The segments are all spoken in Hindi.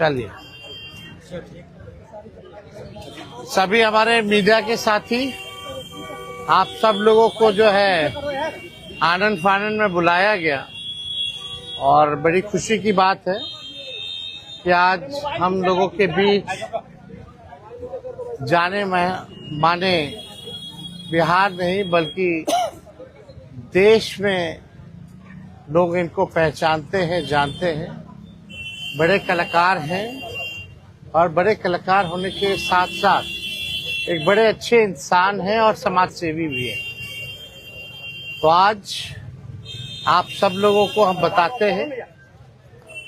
चलिए, सभी हमारे मीडिया के साथी, आप सब लोगों को जो है आनंद फानंद में बुलाया गया और बड़ी खुशी की बात है कि आज हम लोगों के बीच जाने माने बिहार नहीं बल्कि देश में लोग इनको पहचानते हैं, जानते हैं। बड़े कलाकार हैं और बड़े कलाकार होने के साथ साथ एक बड़े अच्छे इंसान हैं और समाज सेवी भी हैं। तो आज आप सब लोगों को हम बताते हैं,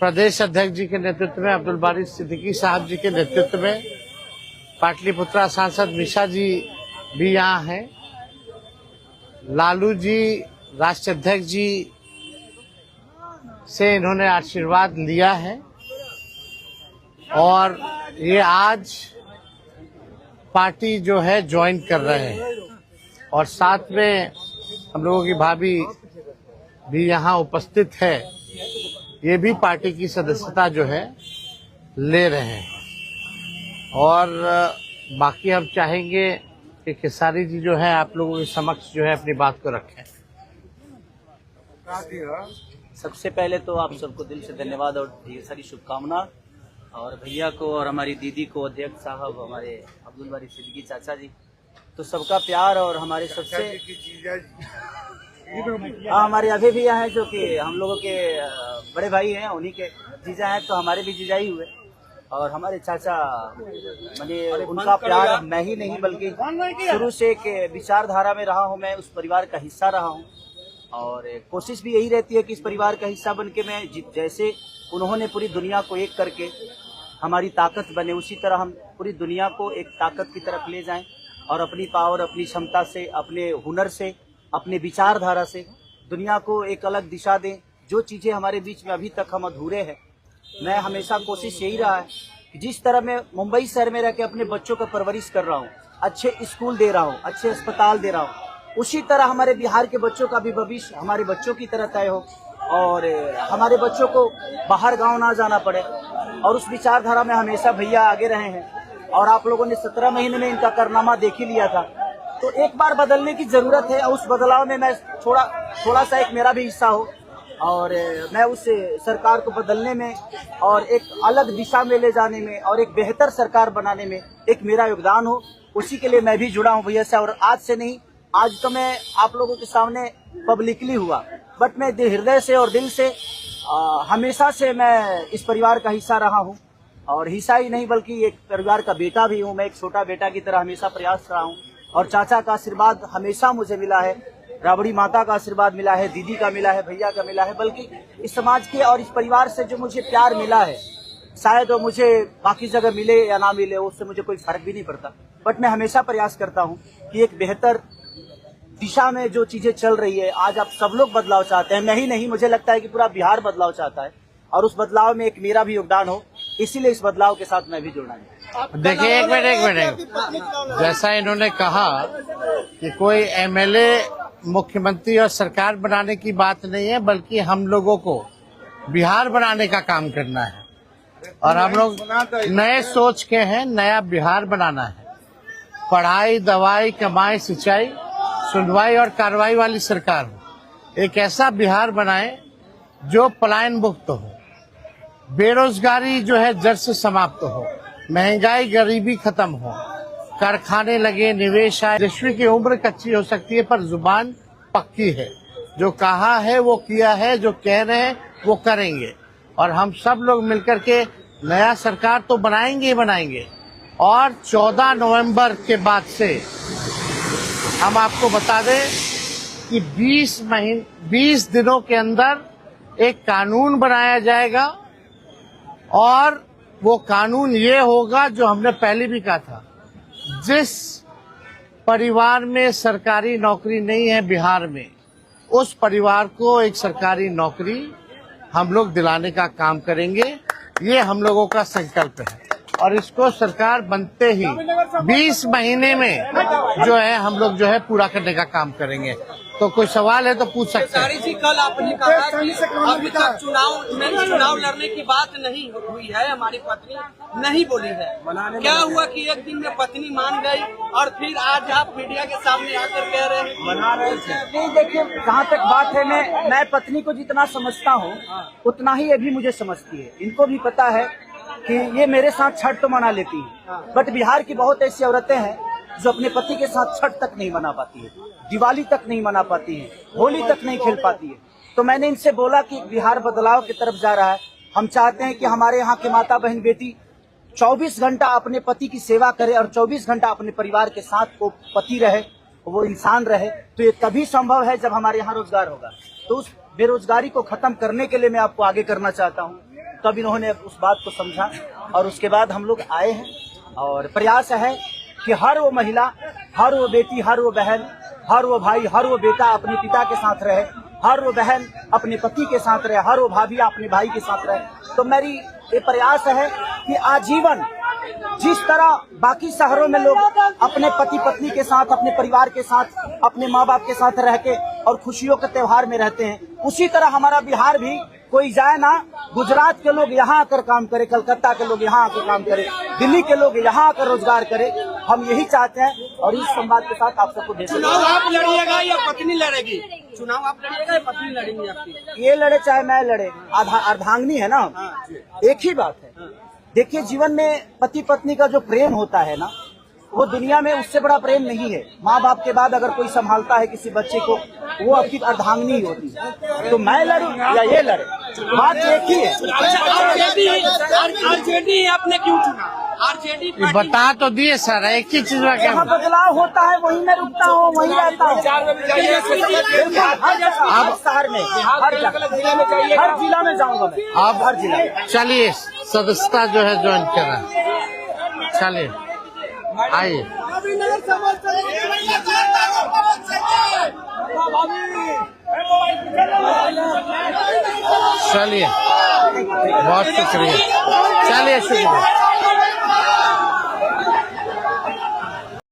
प्रदेश अध्यक्ष जी के नेतृत्व में, अब्दुल बारी सिद्दीकी साहब जी के नेतृत्व में, पाटलिपुत्रा सांसद मिशा जी भी यहाँ हैं, लालू जी राष्ट्रीय अध्यक्ष जी से इन्होंने आशीर्वाद लिया है और ये आज पार्टी जो है ज्वाइन कर रहे हैं और साथ में हम लोगों की भाभी भी यहाँ उपस्थित है, ये भी पार्टी की सदस्यता जो है ले रहे हैं। और बाकी हम चाहेंगे कि खेसारी जी जो है आप लोगों के समक्ष जो है अपनी बात को रखें। सबसे पहले तो आप सबको दिल से धन्यवाद और ढेर सारी शुभकामना, और भैया को और हमारी दीदी को, अध्यक्ष साहब, हमारे अब्दुल बारी सिद्दीकी चाचा जी, तो सबका प्यार और हमारे सबसे हमारे अभी भैया हैं जो कि हम लोगों के बड़े भाई हैं, उन्हीं के जीजा हैं, तो हमारे भी जीजा ही हुए। और हमारे चाचा मैंने उनका प्यार मैं ही नहीं बल्कि शुरू से एक विचारधारा में रहा हूँ, मैं उस परिवार का हिस्सा रहा हूँ और कोशिश भी यही रहती है कि इस परिवार का हिस्सा बन के मैं जैसे उन्होंने पूरी दुनिया को एक करके हमारी ताकत बने, उसी तरह हम पूरी दुनिया को एक ताकत की तरफ ले जाएं और अपनी पावर, अपनी क्षमता से, अपने हुनर से, अपने विचारधारा से दुनिया को एक अलग दिशा दें। जो चीज़ें हमारे बीच में अभी तक हम अधूरे हैं, मैं हमेशा कोशिश यही रहा है कि जिस तरह मैं मुंबई शहर में रह के अपने बच्चों का परवरिश कर रहा हूँ, अच्छे स्कूल दे रहा हूँ, अच्छे अस्पताल दे रहा हूँ, उसी तरह हमारे बिहार के बच्चों का भी भविष्य हमारे बच्चों की तरह तय हो और हमारे बच्चों को बाहर गांव ना जाना पड़े। और उस विचारधारा में हमेशा भैया आगे रहे हैं और आप लोगों ने 17 महीने में इनका कारनामा देख ही लिया था। तो एक बार बदलने की जरूरत है और उस बदलाव में मैं थोड़ा सा एक मेरा भी हिस्सा हो और मैं उस सरकार को बदलने में और एक अलग दिशा में ले जाने में और एक बेहतर सरकार बनाने में एक मेरा योगदान हो, उसी के लिए मैं भी जुड़ा हूँ भैया से। और आज से नहीं, आज तो मैं आप लोगों के सामने पब्लिकली हुआ, बट मैं हृदय से और दिल से हमेशा से मैं इस परिवार का हिस्सा रहा हूँ और हिस्सा ही नहीं बल्कि एक परिवार का बेटा भी हूँ। मैं एक छोटा बेटा की तरह हमेशा प्रयास रहा हूँ और चाचा का आशीर्वाद हमेशा मुझे मिला है, राबड़ी माता का आशीर्वाद मिला है, दीदी का मिला है, भैया का मिला है, बल्कि इस समाज के और इस परिवार से जो मुझे प्यार मिला है, शायद वो मुझे बाकी जगह मिले या ना मिले, उससे मुझे कोई फर्क भी नहीं पड़ता। बट मैं हमेशा प्रयास करता हूँ कि एक बेहतर दिशा में जो चीजें चल रही है, आज आप सब लोग बदलाव चाहते हैं, मैं ही नहीं, मुझे लगता है कि पूरा बिहार बदलाव चाहता है और उस बदलाव में एक मेरा भी योगदान हो, इसीलिए इस बदलाव के साथ मैं भी जुड़ना है। देखिए, एक मिनट, जैसा इन्होंने कहा कि कोई एमएलए मुख्यमंत्री और सरकार बनाने की बात नहीं है बल्कि हम लोगों को बिहार बनाने का काम करना है और हम लोग नए सोच के हैं, नया बिहार बनाना है। पढ़ाई, दवाई, कमाई, सिंचाई, सुनवाई और कार्रवाई वाली सरकार हो। एक ऐसा बिहार बनाए जो पलायन मुक्त हो, बेरोजगारी जो है जड़ से समाप्त हो, महंगाई गरीबी खत्म हो, कारखाने लगे, निवेश आए। यशस्वी की उम्र कच्ची हो सकती है पर जुबान पक्की है, जो कहा है वो किया है, जो कह रहे हैं वो करेंगे और हम सब लोग मिलकर के नया सरकार तो बनाएंगे ही बनाएंगे। और 14 नवंबर के बाद से हम आपको बता दें कि 20 दिनों के अंदर एक कानून बनाया जाएगा और वो कानून ये होगा जो हमने पहले भी कहा था, जिस परिवार में सरकारी नौकरी नहीं है बिहार में, उस परिवार को एक सरकारी नौकरी हम लोग दिलाने का काम करेंगे। ये हम लोगों का संकल्प है और इसको सरकार बनते ही 20 महीने में जो है हम लोग जो है पूरा करने का काम करेंगे। तो कोई सवाल है तो पूछ सकते हैं। केसारी जी, कल आपने कहा कि अभी तक चुनाव लड़ने की बात नहीं हुई है, हमारी पत्नी नहीं बोली है। क्या हुआ कि एक दिन में पत्नी मान गई और फिर आज आप मीडिया के सामने आकर कह रहे हैं मना रहे थे? नहीं, देखिए, जहाँ तक बात है, मैं पत्नी को जितना समझता हूँ उतना ही ये भी मुझे समझती है। इनको भी पता है कि ये मेरे साथ छठ तो मना लेती है, बट बिहार की बहुत ऐसी औरतें हैं जो अपने पति के साथ छठ तक नहीं मना पाती है, दिवाली तक नहीं मना पाती है, होली तक नहीं खेल पाती है। तो मैंने इनसे बोला कि बिहार बदलाव की तरफ जा रहा है। हम चाहते हैं कि हमारे यहाँ के माता बहन बेटी 24 घंटा अपने पति की सेवा करे और 24 घंटा अपने परिवार के साथ वो पति रहे, वो इंसान रहे। तो ये तभी संभव है जब हमारे यहाँ रोजगार होगा। तो उस बेरोजगारी को खत्म करने के लिए मैं आपको आगे करना चाहता हूँ। तब इन्होंने उस बात को समझा और उसके बाद हम लोग आए हैं और प्रयास है कि हर वो महिला, हर वो बेटी, हर वो बहन, हर वो भाई, हर वो बेटा अपने पिता के साथ रहे, हर वो बहन अपने पति के साथ रहे, हर वो भाभी अपने भाई के साथ रहे। तो मेरी ये प्रयास है कि आजीवन जिस तरह बाकी शहरों में लोग अपने पति पत्नी के साथ, अपने परिवार के साथ, अपने माँ बाप के साथ रह के और खुशियों के त्योहार में रहते हैं, उसी तरह हमारा बिहार भी कोई जाए ना, गुजरात के लोग यहाँ आकर काम करे, कलकत्ता के लोग यहाँ आकर काम करे, दिल्ली के लोग यहाँ आकर रोजगार करे। हम यही चाहते हैं और इस संवाद के साथ आप सबको भेज। चुनाव आप लड़िएगा या पत्नी लड़ेगी? चुनाव आप लड़िएगा या पत्नी लड़ेंगी आपकी? ये लड़े चाहे मैं लड़े, अर्धांगिनी है ना, एक ही बात है। देखिए, जीवन में पति पत्नी का जो प्रेम होता है ना, वो दुनिया में उससे बड़ा प्रेम नहीं है। माँ बाप के बाद अगर कोई संभालता है किसी बच्चे को, वो आपकी अर्धांगिनी ही होती है। तो मैं लड़ूं या ये लड़े, बात एक ही है। आरजेडी आपने क्यों चुना? आरजेडी बता तो दिए सर, एक ही चीज में जहाँ बदलाव होता है वहीं मैं रुकता हूँ, वहीं रहता हूँ। अब शहर में, हर जिला में जाऊंगा मैं। अब हर जिला में चलिए, सदस्यता जो है ज्वाइन करा, चलिए आइए। चलिए, बहुत शुक्रिया, चलिए शुक्रिया।